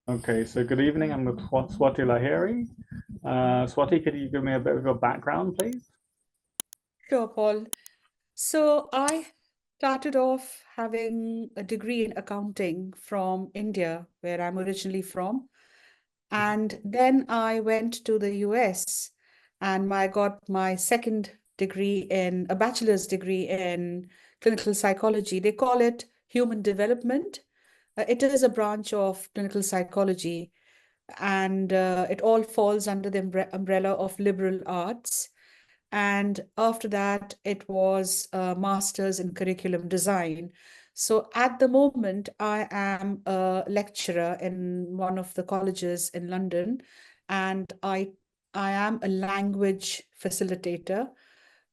Okay, so good evening. I'm with Swati Lahiri. Swati, could you give me a bit of your background, please? Sure, Paul. So I started off having a degree in accounting from India, where I'm originally from. And then I went to the US and I got my second degree in a bachelor's degree in clinical psychology. They call it human development. It is a branch of clinical psychology, and it all falls under the umbrella of liberal arts. And after that, it was a master's in curriculum design. So at the moment, I am a lecturer in one of the colleges in London, and I am a language facilitator.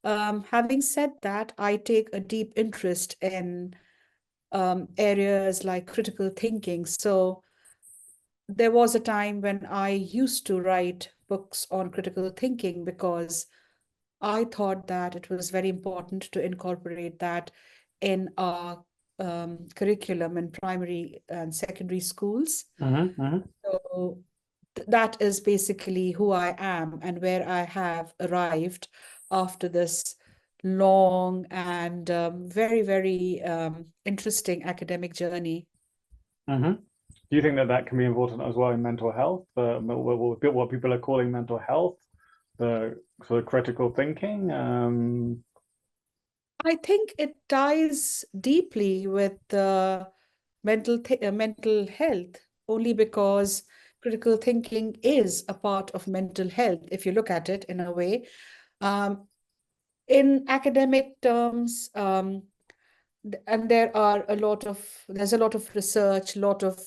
Having said that, I take a deep interest in areas like critical thinking. So there was a time when I used to write books on critical thinking because I thought that it was very important to incorporate that in our curriculum in primary and secondary schools. Mm-hmm. So that is basically who I am and where I have arrived after this long and very interesting academic journey. Mm-hmm. Do you think that that can be important as well in mental health? What people are calling mental health, the sort of critical thinking. I think it ties deeply with mental health only because critical thinking is a part of mental health if you look at it in a way. Um, in academic terms, and there's a lot of research, lot of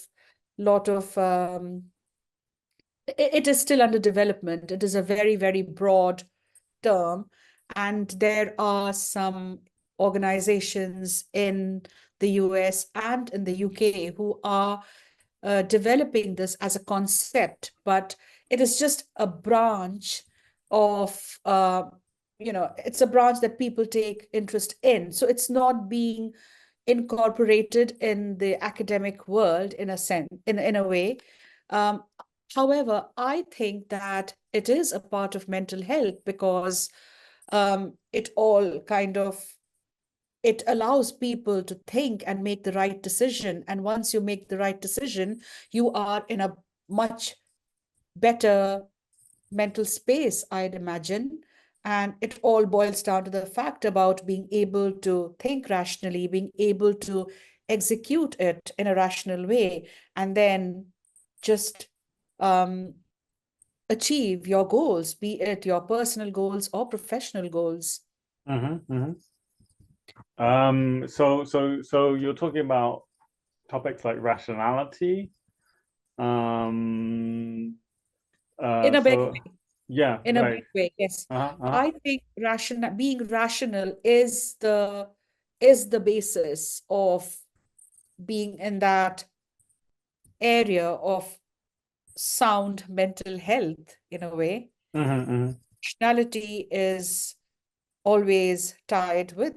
it is still under development. It is a very broad term, and there are some organizations in the US and in the UK who are developing this as a concept, but it is just a branch of, it's a branch that people take interest in. So it's not being incorporated in the academic world in a sense, in a way. Um, However, I think that it is a part of mental health because it all kind of it allows people to think and make the right decision. And once you make the right decision, you are in a much better mental space, I'd imagine. And it all boils down to the fact about being able to think rationally, being able to execute it in a rational way, and then just um, achieve your goals, be it your personal goals or professional goals. Mm-hmm. So you're talking about topics like rationality. Um, In a big so yeah, In a right. big way, yes. Uh-huh, uh-huh. I think being rational is the basis of being in that area of sound mental health in a way. Mm-hmm, mm-hmm. Rationality is always tied with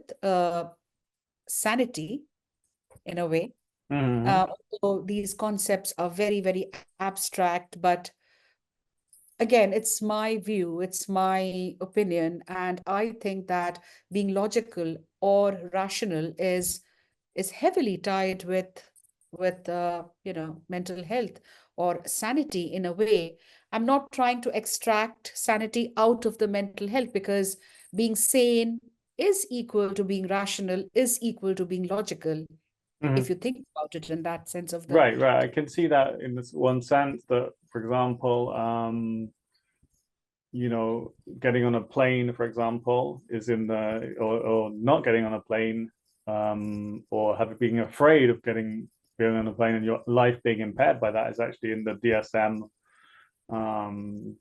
sanity in a way. Mm-hmm. Although these concepts are very abstract, but again, it's my view, it's my opinion, and I think that being logical or rational is heavily tied with mental health or sanity in a way. I'm not trying to extract sanity out of the mental health because being sane is equal to being rational, is equal to being logical, if Mm-hmm. you think about it in that sense of the. Right, right. I can see that in this one sense that, for example, getting on a plane, for example, is in the or not getting on a plane, or having being afraid of being on a plane and your life being impaired by that is actually in the DSM um,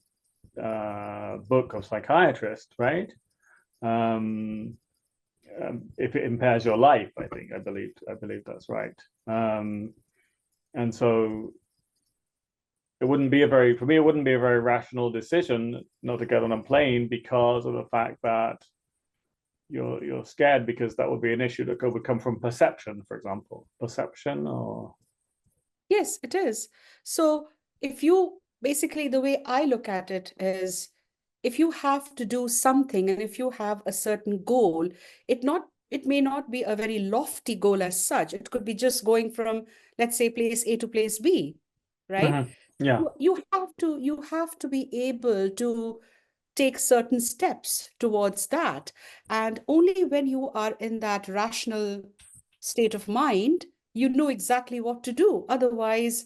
book of psychiatrist, right? Um, if it impairs your life, I believe that's right. Um, and so for me, it wouldn't be a very rational decision not to get on a plane because of the fact that you're scared because that would be an issue that would come from perception, for example. Perception or Yes, it is. So if you basically, the way I look at it is, if you have to do something and if you have a certain goal, it may not be a very lofty goal as such. It could be just going from, let's say, place A to place B, right? Yeah. You have to be able to take certain steps towards that. And only when you are in that rational state of mind, you know exactly what to do. Otherwise,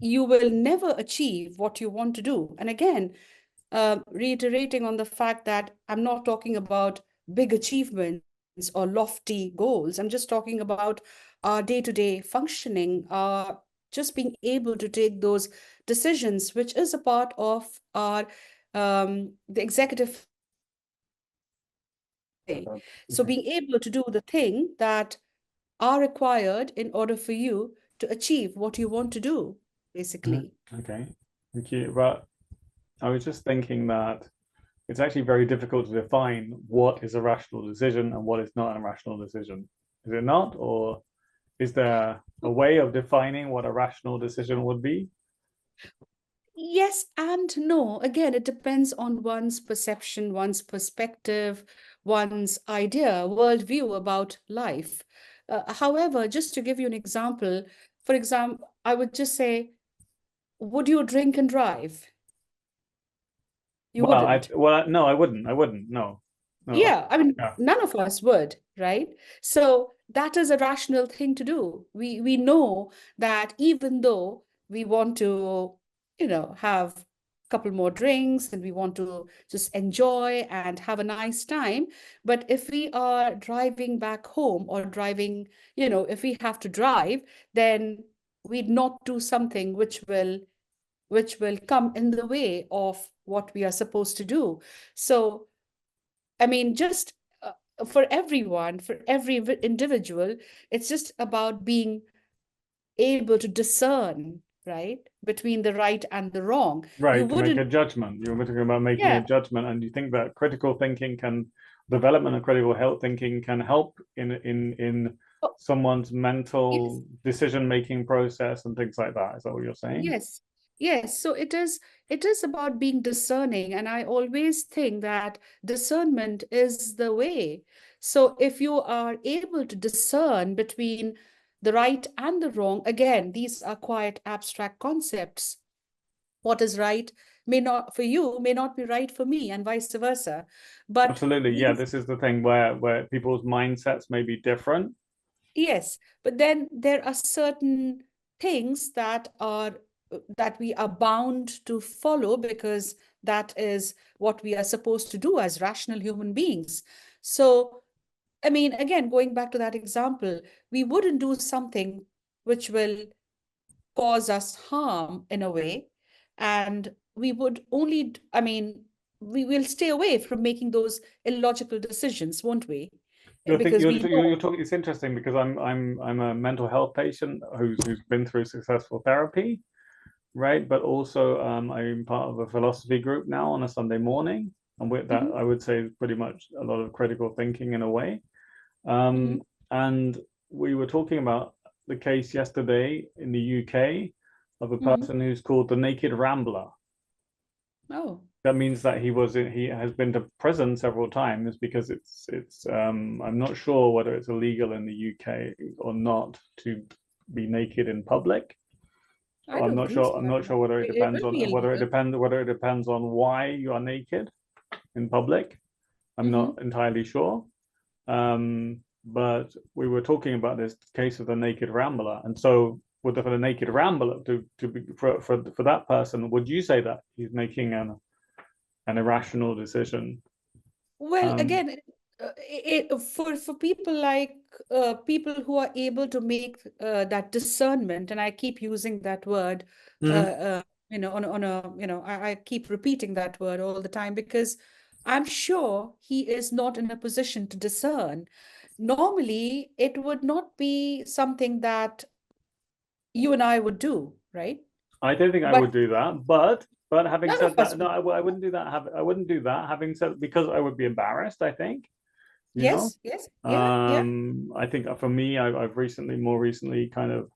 you will never achieve what you want to do. And again, reiterating on the fact that I'm not talking about big achievements or lofty goals. I'm just talking about our day-to-day functioning, just being able to take those decisions, which is a part of our the executive functioning way. So Okay. being able to do the thing that are required in order for you to achieve what you want to do, basically. Okay. Thank you. But I was just thinking that it's actually very difficult to define what is a rational decision and what is not a rational decision. Is it not? Or is there a way of defining what a rational decision would be? Yes and no. Again, it depends on one's perception, one's perspective, one's idea, worldview about life. However, just to give you an example, for example, I would just say, would you drink and drive? You wouldn't. No, I wouldn't. I wouldn't. No. No. Yeah, I mean, Yeah. none of us would, right? So that is a rational thing to do. We know that even though we want to, have a couple more drinks and we want to just enjoy and have a nice time, but if we are driving back home or driving, if we have to drive, then we'd not do something which will come in the way of what we are supposed to do. So I mean, just for everyone, for every individual, it's just about being able to discern, right, between the right and the wrong. You Right, to make wouldn't, a judgment. You're talking about making a yeah. judgment, and you think that critical thinking development of critical health thinking can help in Oh, someone's yes. mental decision-making process and things like that. Is that what you're saying? Yes, yes. So it is about being discerning, and I always think that discernment is the way. So if you are able to discern between the right and the wrong, again, these are quite abstract concepts. What is right may not for you may not be right for me, and vice versa. But Absolutely. Yeah, these this is the thing where people's mindsets may be different. Yes, but then there are certain things that we are bound to follow because that is what we are supposed to do as rational human beings. So, I mean, again, going back to that example, we wouldn't do something which will cause us harm in a way, and we would only, I mean, we will stay away from making those illogical decisions, won't we? Because we You're know. talking. It's interesting because I'm a mental health patient who's been through successful therapy, right? But also I'm part of a philosophy group now on a Sunday morning, and with that Mhm, I would say pretty much a lot of critical thinking in a way. mhm, And we were talking about the case yesterday in the UK of a mhm. person who's called the Naked Rambler. Oh. That means that he has been to prison several times because it's I'm not sure whether it's illegal in the UK or not to be naked in public. I don't think so. I'm I not mean, sure whether it it depends will on be illegal. whether it depends on why you are naked in public. I'm Hmm. not entirely sure. But we were talking about this case of the naked rambler, and so for the naked rambler to be for that person, would you say that he's making an irrational decision? Well, Um, again, for people like people who are able to make that discernment, and I keep using that word, uh, mhm. uh, I keep repeating that word all the time because I'm sure he is not in a position to discern. Normally, it would not be something that you and I would do, right? I don't think I But would do that, but having none of said us that, no, would. I wouldn't do that. I wouldn't do that. Having said because I would be embarrassed. I think you know. Yes, yes, yeah, yeah. I think for me, I've more recently kind of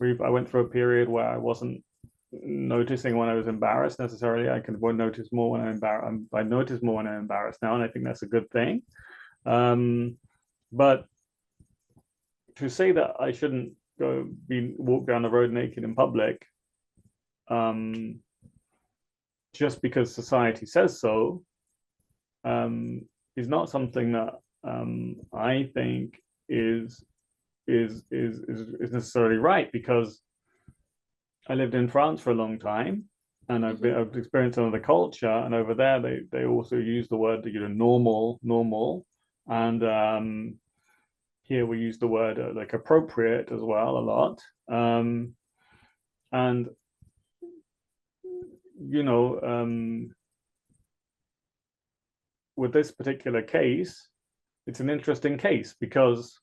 I went through a period where I wasn't noticing when I was embarrassed necessarily. I can notice more when I'm embarrassed. I notice more when I'm embarrassed now, and I think that's a good thing. But to say that I shouldn't walk down the road naked in public, just because society says so, is not something that I think is necessarily right, because I lived in France for a long time, and I've experienced another culture, and over there they also use the word, normal, and here we use the word like appropriate as well a lot, and with this particular case, it's an interesting case because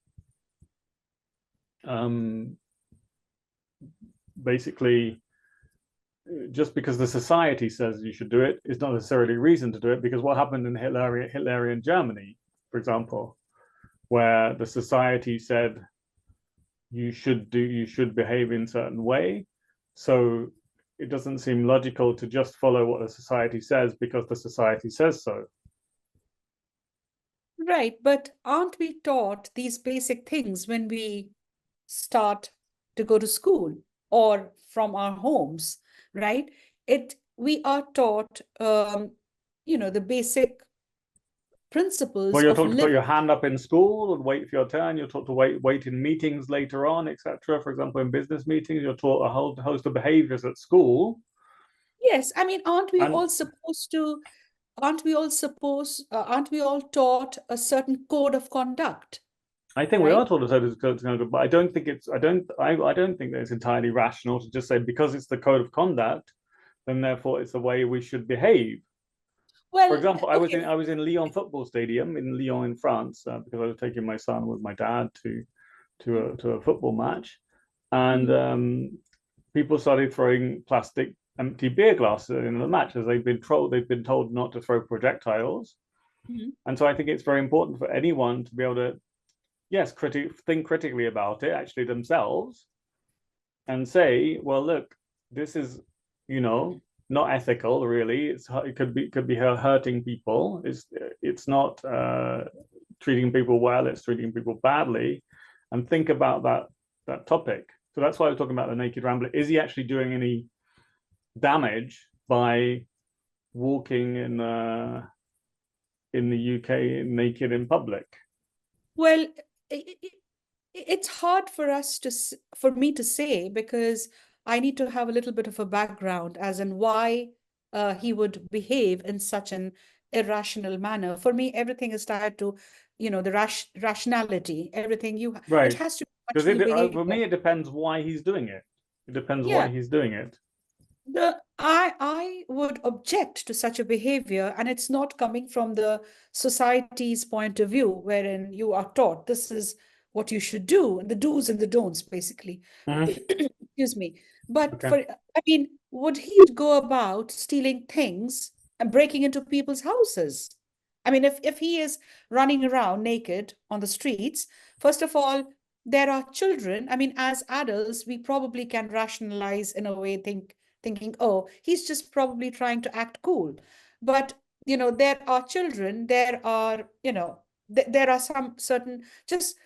basically, just because the society says you should do it is not necessarily reason to do it. Because what happened in Hitlerian Germany, for example, where the society said you should behave in a certain way, so it doesn't seem logical to just follow what the society says because the society says so. Right, but aren't we taught these basic things when we start to go to school or from our homes, right? We are taught, the basic principles Well, you're of taught to put living. your hand up in school and wait for your turn. You're taught to wait in meetings later on, etc. For example, in business meetings, you're taught a whole host of behaviors at school. Yes, I mean, aren't we And all taught a certain code of conduct, I think we are right? taught a code of conduct, but I don't think it's I don't think that it's entirely rational to just say because it's the code of conduct, then therefore it's the way we should behave. For Well, example, I was okay. in Lyon football stadium in Lyon in France, because I was taking my son with my dad to a football match, and Mhm. people started throwing plastic empty beer glasses in the match, as they've been told not to throw projectiles. Mhm. And so I think it's very important for anyone to be able to, yes, think critically about it actually themselves, and say, well, look, this is, not ethical, really. It could be hurting people. It's not treating people well. It's treating people badly, and think about that topic. So that's why I was talking about the naked rambler. Is he actually doing any damage by walking in the UK naked in public? Well, it's hard for me to say, because I need to have a little bit of a background as in why he would behave in such an irrational manner. For me, everything is tied to, the rationality. It Right. has to be Because rational for behavior. me, it depends why he's doing it. It depends why Yeah. he's doing it. I would object to such a behavior, and it's not coming from the society's point of view, wherein you are taught this is what you should do, and the do's and the don'ts, basically. Mhm. Excuse me. But Okay. I mean, would he go about stealing things and breaking into people's houses? I mean, if he is running around naked on the streets, first of all, there are children. I mean, as adults, we probably can rationalize in a way, thinking, oh, he's just probably trying to act cool. But, there are children, there are some certain just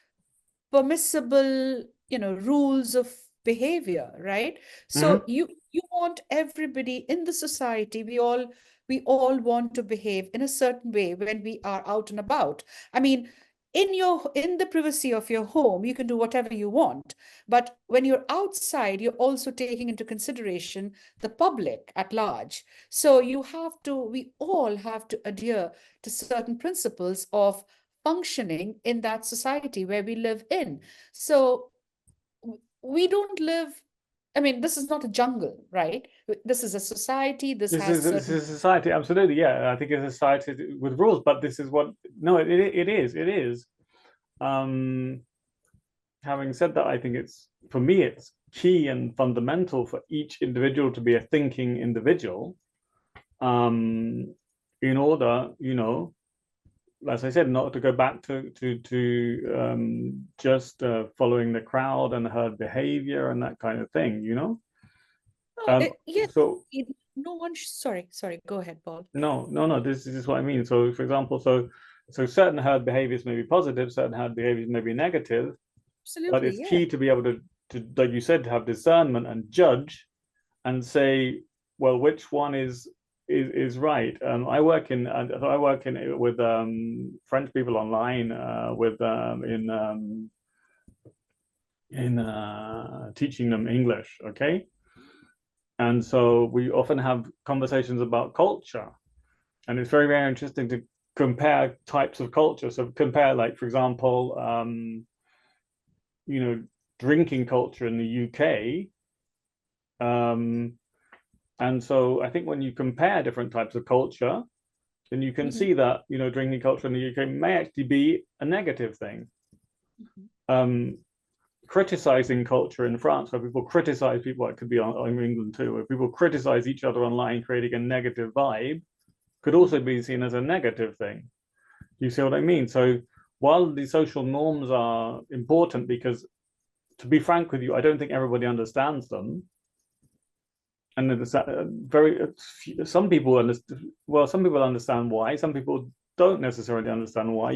permissible, rules of behavior, right? So Mhm. you want everybody in the society, we all want to behave in a certain way when we are out and about. I mean, in the privacy of your home, you can do whatever you want, but when you're outside, you're also taking into consideration the public at large. So we all have to adhere to certain principles of functioning in that society where we live in. So we don't live, I mean, this is not a jungle, right? This is a society, this has This certain. is society, absolutely. Yeah, I think it's a society with rules, but this is what. No, it is. Um, Having said that, I think it's, for me, it's key and fundamental for each individual to be a thinking individual. In order, as I said, not to go back to just following the crowd and herd behavior and that kind of thing, you know. No, yes, So no one, sorry, go ahead, Paul. no, this is what I mean. So, for example, so certain herd behaviors may be positive, certain herd behaviors may be negative, but Absolutely, it's yeah. key to be able to, like you said, to have discernment and judge and say, well, which one is right. I work in with French people online with in teaching them English, okay? And so we often have conversations about culture, and it's very, very interesting to compare types of culture. So compare, like, for example, you know, drinking culture in the UK. And so I think when you compare different types of culture, then you can see that, you know, drinking culture in the UK may actually be a negative thing. Criticizing culture in France, where people criticize people, it could be in England too, where people criticize each other online, creating a negative vibe, could also be seen as a negative thing. You see what I mean? So while the social norms are important, because to be frank with you, I don't think everybody understands them. And it's some people understand, well, some people understand why, some people don't necessarily understand why.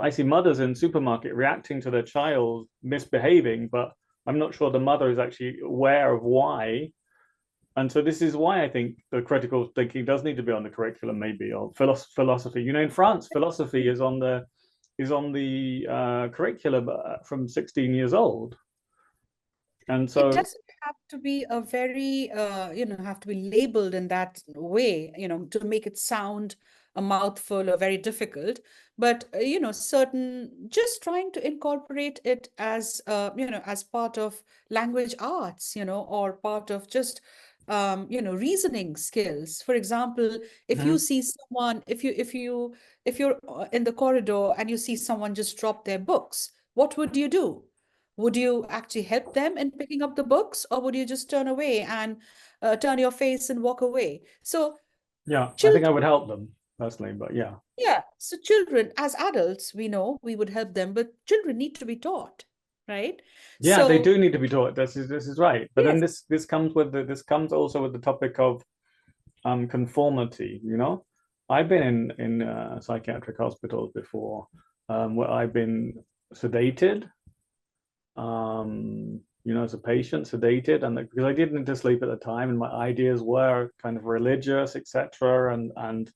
I see mothers in supermarket reacting to their child misbehaving, but I'm not sure the mother is actually aware of why. And so this is why I think the critical thinking does need to be on the curriculum, maybe, or philosophy. You know, in France, philosophy is on the curriculum from 16 years old. And It so doesn't have to be a very, have to be labeled in that way, to make it sound a mouthful or very difficult. But, just trying to incorporate it as, as part of language arts, or part of just, reasoning skills. For example, if you mhm, see someone, if you're in the corridor and you see someone just drop their books, what would you do? Would you actually help them in picking up the books, or would you just turn away and turn your face and walk away? So, yeah, I think children, I would help them personally, but yeah. yeah. So, children, as adults, we know we would help them, but children need to be taught, right? Yeah, they So, do need to be taught. This is right. But then yes. this comes with this comes also with the topic of conformity, you know. I've been in psychiatric hospitals before, where I've been sedated, you know, as a patient, sedated, and because I did need to sleep at the time, and my ideas were kind of religious, etc. And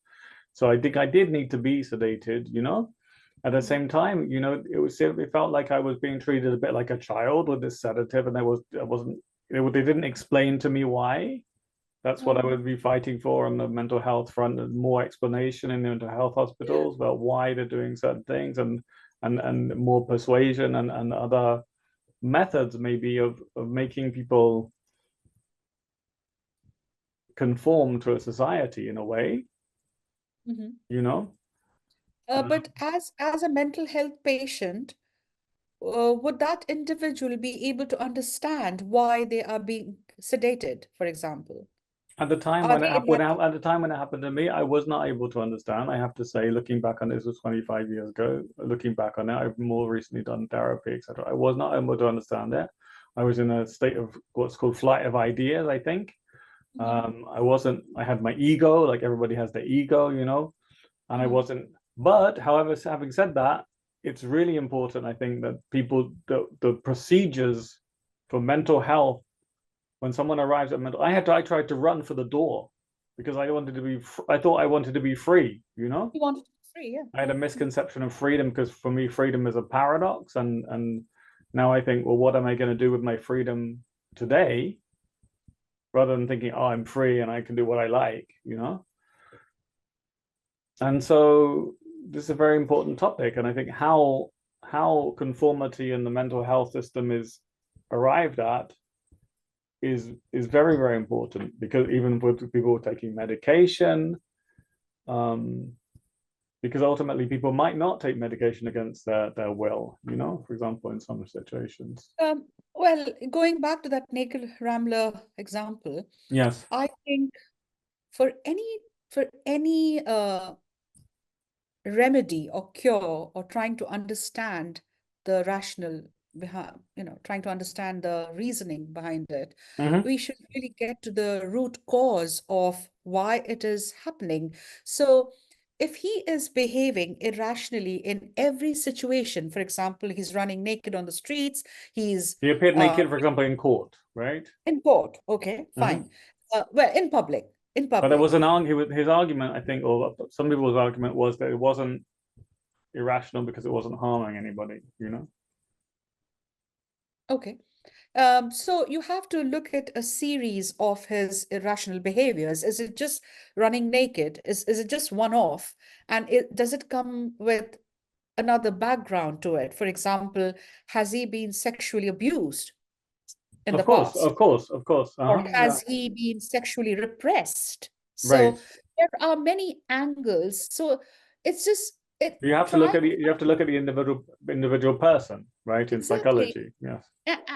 so I think I did need to be sedated, you know. At the same time, you know, it felt like I was being treated a bit like a child with this sedative, and they didn't explain to me why. That's what I Mhm. would be fighting for on the mental health front, and more explanation in the mental health Yeah. hospitals about why they're doing certain things, and more persuasion and other methods maybe of making people conform to a society in a way, Mhm. you know. Uh, But as a mental health patient, would that individual be able to understand why they are being sedated, for example? At the time Are when they in that? at the time when it happened to me, I was not able to understand. I have to say, looking back on this was 25 years ago. Looking back on it, I've more recently done therapy, etc. I was not able to understand it. I was in a state of what's called flight of ideas, I think. Mhm. I wasn't. I had my ego, like everybody has their ego, you know, and I Mhm. wasn't. But however, having said that, it's really important, I think, that the procedures for mental health when someone arrives at mental, I tried to run for the door because I thought I wanted to be free, you know. You want it free, I had a yeah. misconception of freedom because for me freedom is a paradox, and now I think, well, what am I going to do with my freedom today, rather than thinking, oh, I'm free and I can do what I like, you know. And so this is a very important topic, and I think how conformity in the mental health system is arrived at is very, very important, because even with people taking medication, um, because ultimately people might not take medication against their will, you know, for example, in some situations. Well, going back to that naked Rambler example, Yes. I think for any for any remedy or cure or trying to understand the rational behind, trying to understand the reasoning behind it. Hmm. We should really get to the root cause of why it is happening. So if he is behaving irrationally in every situation, for example, he's running naked on the streets, he's He appeared naked, for example, in court, right? in court, okay, Hmm. fine. Well, in But there was public. an argument. His argument, I think, or some people's argument was that it wasn't irrational because it wasn't harming anybody. You know. Okay. So you have to look at a series of his irrational behaviors. Is it just running naked? Is it just one off? And does it come with another background to it? For example, has he been sexually abused in the Of course, past? of course, of course. Or Yeah. has he been sexually repressed? Right. So there are many angles. So it's just it You have to look trying at the individual person, right? In exactly. psychology, yes.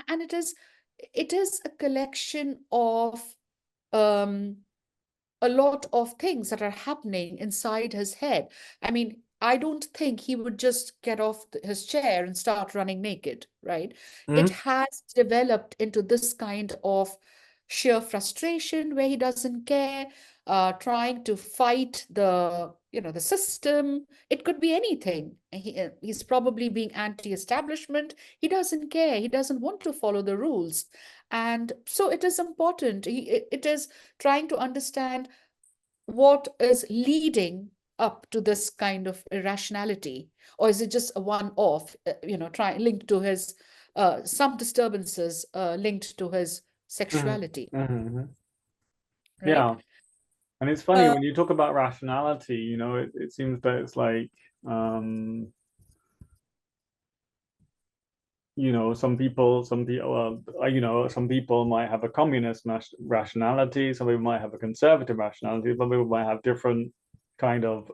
And it is a collection of um a lot of things that are happening inside his head. I mean, I don't think he would just get off his chair and start running naked, right? It Hmm. has developed into this kind of sheer frustration where he doesn't care, trying to fight the system. It could be anything. He's probably being anti-establishment. He doesn't care. He doesn't want to follow the rules. And so it is important. It is trying to understand what is leading up to this kind of irrationality, or is it just a one-off, linked to his some disturbances linked to his Hmm. sexuality, Hmm. right? Yeah. And it's funny Uh, when you talk about rationality, it seems that it's like, um, some people might have a communist rationality, some people might have a conservative rationality, some people might have different kind of,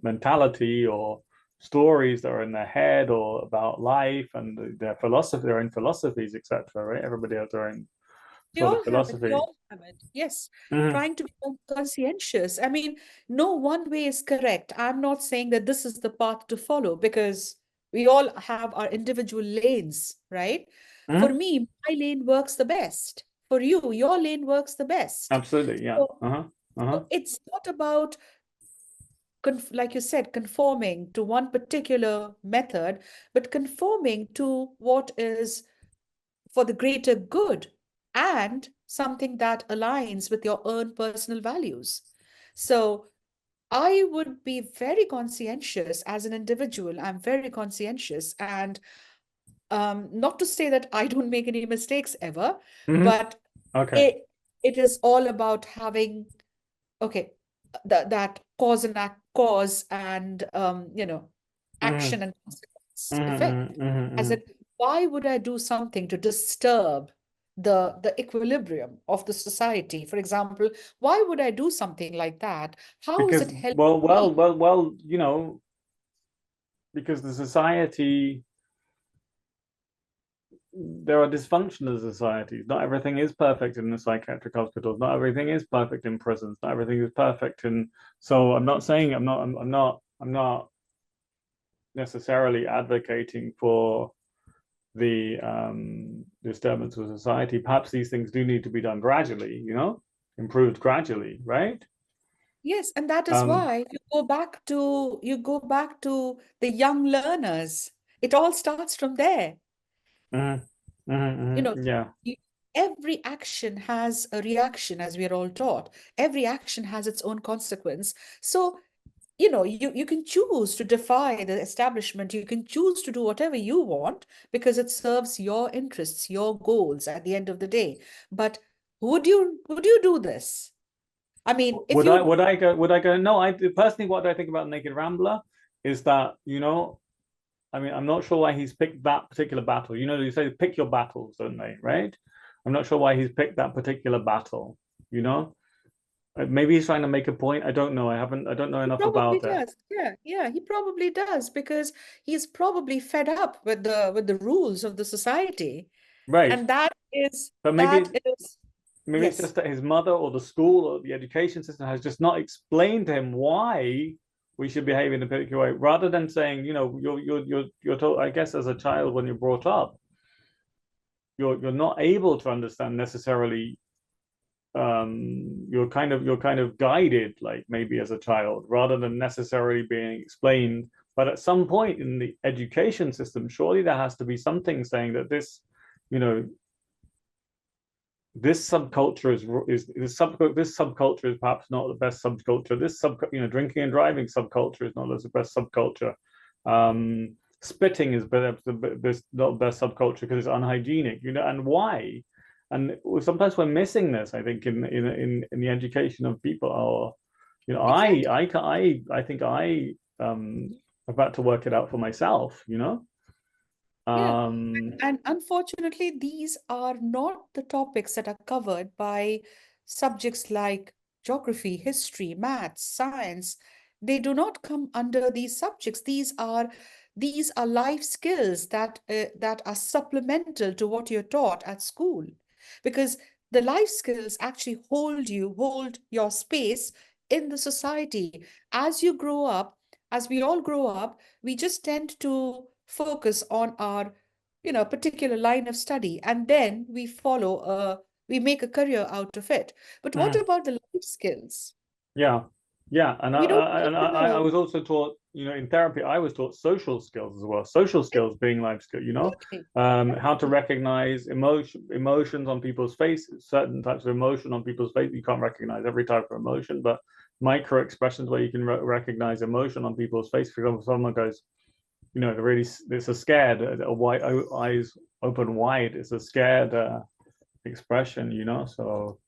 mentality or stories that are in their head or about life and their philosophy, their own philosophies, etc. Right? Everybody has their own we sort of all have it. We philosophy. all have it. Yes. Hmm. Trying to be conscientious. I mean, no one way is correct. I'm not saying that this is the path to follow because we all have our individual lanes, right? For Hmm. me, my lane works the best. For you, your lane works the best. Absolutely, yeah. So, Uh-huh. Uh-huh. so it's not about, like you said, conforming to one particular method, but conforming to what is for the greater good and something that aligns with your own personal values. So I would be very conscientious as an individual. I'm very conscientious. And not to say that I don't make any mistakes ever, Hmm. but Okay. it is all about having, okay, that cause and Hmm. action and consequence effect. Hmm. Hmm. As Hmm. in, why would I do something to disturb the equilibrium of the society? For example, why would I do something like that? How is Because, it helping well, well, me? well, well, because the society, there are dysfunctional societies. Not everything is perfect in the psychiatric hospitals. Not everything is perfect in prisons. Not everything is perfect in. So I'm not saying I'm not necessarily advocating for the disturbance of society. Perhaps these things do need to be done gradually. Improved gradually, right? Yes, and that is Um, why you go back to the young learners. It all starts from there. mhm, mhm, You know, yeah. you, every action has a reaction, as we are all taught. Every action has its own consequence. So, you can choose to defy the establishment. You can choose to do whatever you want because it serves your interests, your goals at the end of the day. But would you do this? I mean, if Would I you would I go would I go? No, I personally, what I think about Naked Rambler is that, I mean, I'm not sure why he's picked that particular battle. You say pick your battles, don't they? Right? I'm not sure why he's picked that particular battle. You know, maybe he's trying to make a point. I don't know. I don't know he enough probably about it. does. Yeah, yeah, he probably does because he's probably fed up with the rules of the society. Right. And that is But that maybe is maybe it's yes. just that his mother or the school or the education system has just not explained to him why we should behave in a particular way, rather than saying, you know, you're told, I guess, as a child when you're brought up, you're not able to understand necessarily. You're kind of guided, like maybe as a child, rather than necessarily being explained. But at some point in the education system, surely there has to be something saying that this, you know, this subculture this subculture is perhaps not the best subculture. This drinking and driving subculture is not the best subculture. Spitting is not the best subculture because it's unhygienic, you know, and why? And sometimes we're missing this, I think, in the education of people. Or, you know, Exactly. I think about to work it out for myself, you know. Yeah. Um, And unfortunately, these are not the topics that are covered by subjects like geography, history, maths, science. They do not come under these subjects. These are life skills that are supplemental to what you're taught at school. Because the life skills actually hold your space in the society. As you grow up, as we all grow up, we just tend to focus on our particular line of study, and then we make a career out of it. But what mhm. about the life skills? Yeah, yeah, and We don't even I know. was also taught, you know, in therapy, I was taught social skills as well. Social skills being life skill, you know, Exactly. how to Exactly. recognize emotions on people's faces, certain types of emotion on people's face. You can't recognize every type of emotion, but micro expressions where you can recognize emotion on people's face. For example, someone goes, you know, it's a scared, a wide eyes open wide. It's a scared expression, you know. So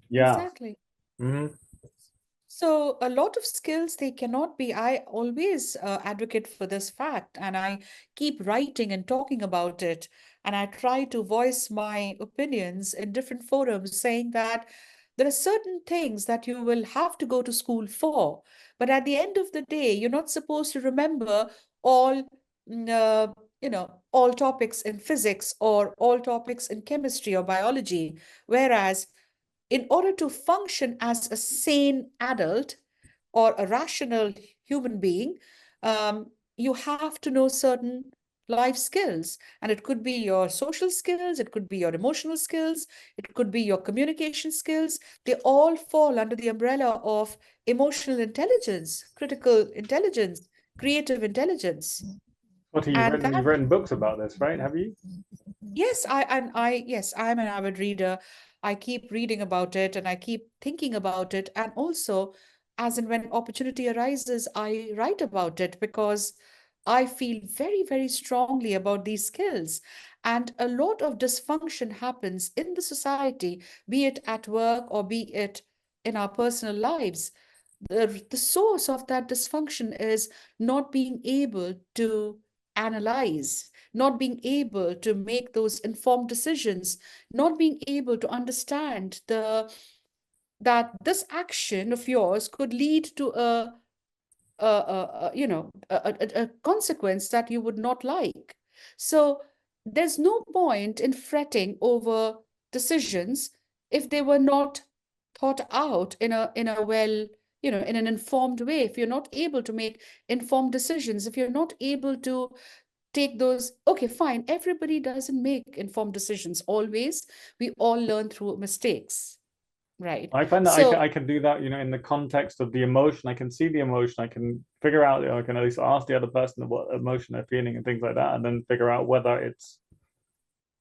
yeah. Exactly. Mm-hmm. So a lot of skills they cannot be. I always advocate for this fact, and I keep writing and talking about it, and I try to voice my opinions in different forums, saying that there are certain things that you will have to go to school for, but at the end of the day, you're not supposed to remember all, mm, uh, all topics in physics or all topics in chemistry or biology, whereas in order to function as a sane adult or a rational human being, you have to know certain life skills. And it could be your social skills, it could be your emotional skills, it could be your communication skills. They all fall under the umbrella of emotional intelligence, critical intelligence, creative intelligence. What And that you've written books about this, right? Have you? Yes, yes, I'm an avid reader. I keep reading about it and I keep thinking about it. And also, as and when opportunity arises, I write about it because I feel very, very strongly about these skills. And a lot of dysfunction happens in the society, be it at work or be it in our personal lives. The source of that dysfunction is not being able to analyze, not being able to make those informed decisions, not being able to understand that this action of yours could lead to a consequence that you would not like. So there's no point in fretting over decisions if they were not thought out in a well, in an informed way. If you're not able to make informed decisions, if you're not able to take those, okay, fine, everybody doesn't make informed decisions always. We all learn through mistakes, right? I find that So I can do that, you know, in the context of the emotion. I can see the emotion. I can figure out, I can at least ask the other person what emotion they're feeling and things like that, and then figure out whether it's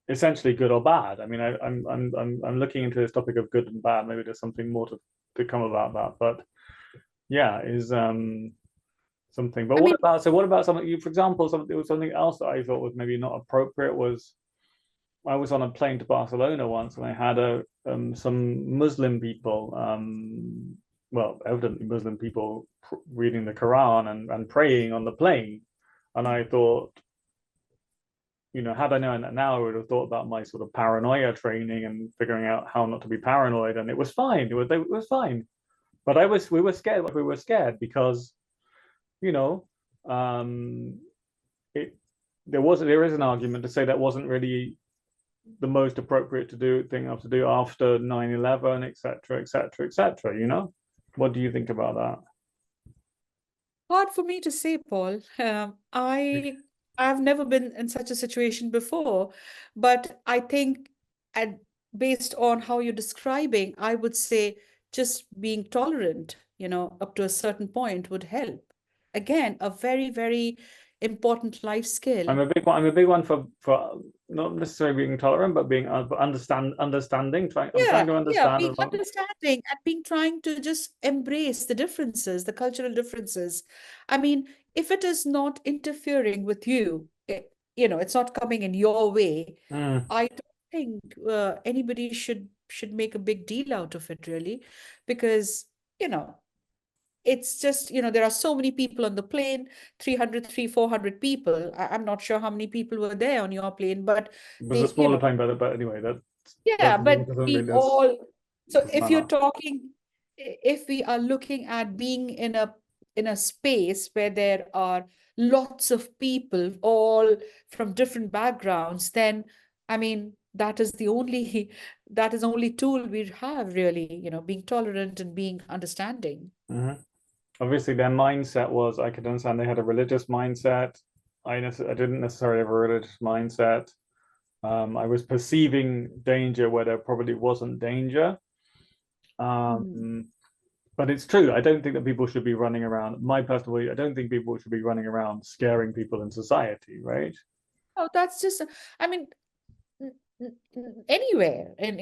essentially good or bad. I mean, I'm looking into this topic of good and bad. Maybe there's something more to come about that. But yeah, is something. But I mean, what about something you, for example, something it was something else that I thought was maybe not appropriate was I was on a plane to Barcelona once and I had some Muslim people, well, evidently Muslim people reading the Quran and praying on the plane. And I thought, you know, had I known that now, I would have thought about my sort of paranoia training and figuring out how not to be paranoid. And it was fine. It was fine. But we were scared. Like we were scared because, you know, um, it, there is an argument to say that wasn't really the most appropriate thing to do after 9/11, etc., etc., etc. You know, what do you think about that? Hard for me to say, Paul. I've never been in such a situation before, but I think, at based on how you're describing, I would say just being tolerant, up to a certain point would help. Again, a very, very important life skill. I'm a big one for not necessarily being tolerant, but being understanding. I'm trying Yeah, to yeah, understand being as long. understanding and being trying to just embrace the differences, the cultural differences. I mean, if it is not interfering with you, it's not coming in your way. Mm. I don't think anybody should make a big deal out of it, really, because you know it's just, there are so many people on the plane, 400 people. I'm not sure how many people were there on your plane, but It was a they, smaller plane, but anyway, that yeah, doesn't, but doesn't we really all, so doesn't if you're matter. talking, if we are looking at being in a space where there are lots of people all from different backgrounds, then I mean that is the only that is the only tool we have, really, being tolerant and being understanding. Hmm. Obviously, their mindset was, I could understand they had a religious mindset. I didn't necessarily have a religious mindset. I was perceiving danger where there probably wasn't danger. Hmm. But it's true. I don't think that people should be running around. My personal view, I don't think people should be running around scaring people in society, right? Oh, that's just, I mean, anywhere. And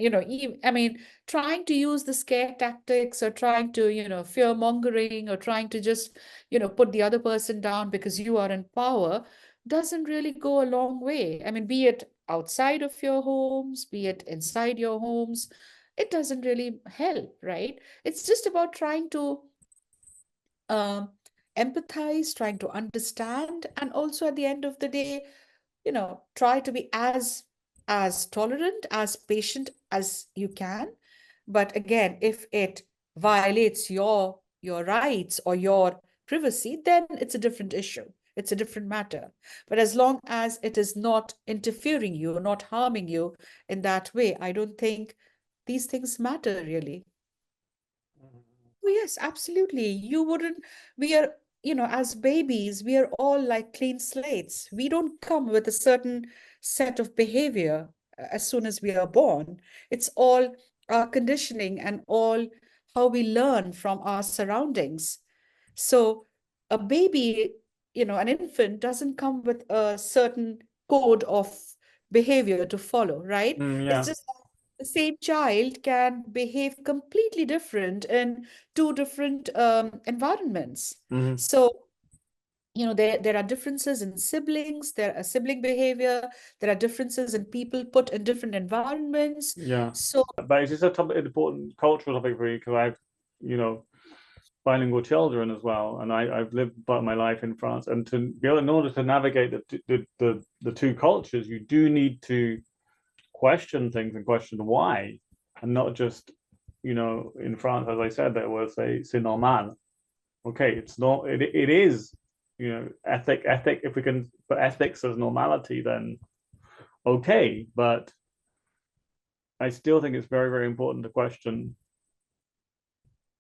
I mean, trying to use the scare tactics, or trying to, fear mongering, or trying to just, put the other person down because you are in power, doesn't really go a long way. I mean, be it outside of your homes, be it inside your homes, it doesn't really help, right? It's just about trying to um, empathize, trying to understand, and also at the end of the day, try to be as tolerant, as patient as you can. But again, if it violates your rights or your privacy, then it's a different issue. It's a different matter. But as long as it is not interfering you, not harming you in that way, I don't think these things matter, really. Oh, yes, absolutely. You wouldn't, we are, as babies, we are all like clean slates. We don't come with a certain set of behavior as soon as we are born. It's all our conditioning and all how we learn from our surroundings. So a baby, an infant doesn't come with a certain code of behavior to follow, right? It's Yeah. just the same child can behave completely different in two different environments. Hmm. So, there are differences in siblings, there are sibling behavior, there are differences in people put in different environments. Yeah. So, But it's just a topic, an important cultural topic for you because I've, you know, bilingual children as well, and I've lived part of my life in France, and to be able, in order to navigate the two cultures, you do need to question things and question why, and not just, in France, as I said, they will say c'est normal. Okay, it's not. It is, ethic. If we can put ethics as normality, then okay. But I still think it's very, very important to question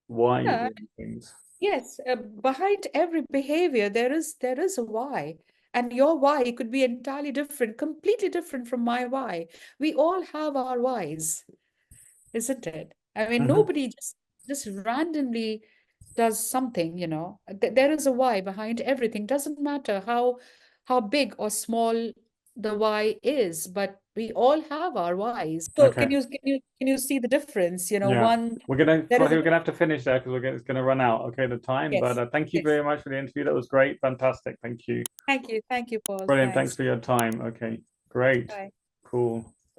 why you're yeah, doing things. yes, behind every behavior, there is a why. And your why could be entirely different, completely different from my why. We all have our whys, isn't it? I mean, Hmm. nobody just randomly does something, There is a why behind everything. Doesn't matter how big or small the why is, but we all have our whys. So Okay. can you see the difference? Yeah. One, I there think is we're gonna have to finish there because it's gonna run out. Okay, the time. But yes, thank you yes. very much for the interview. That was great, fantastic. Thank you. Thank you, Paul. Brilliant. Thanks Thanks. for your time. Okay, great, Bye. cool.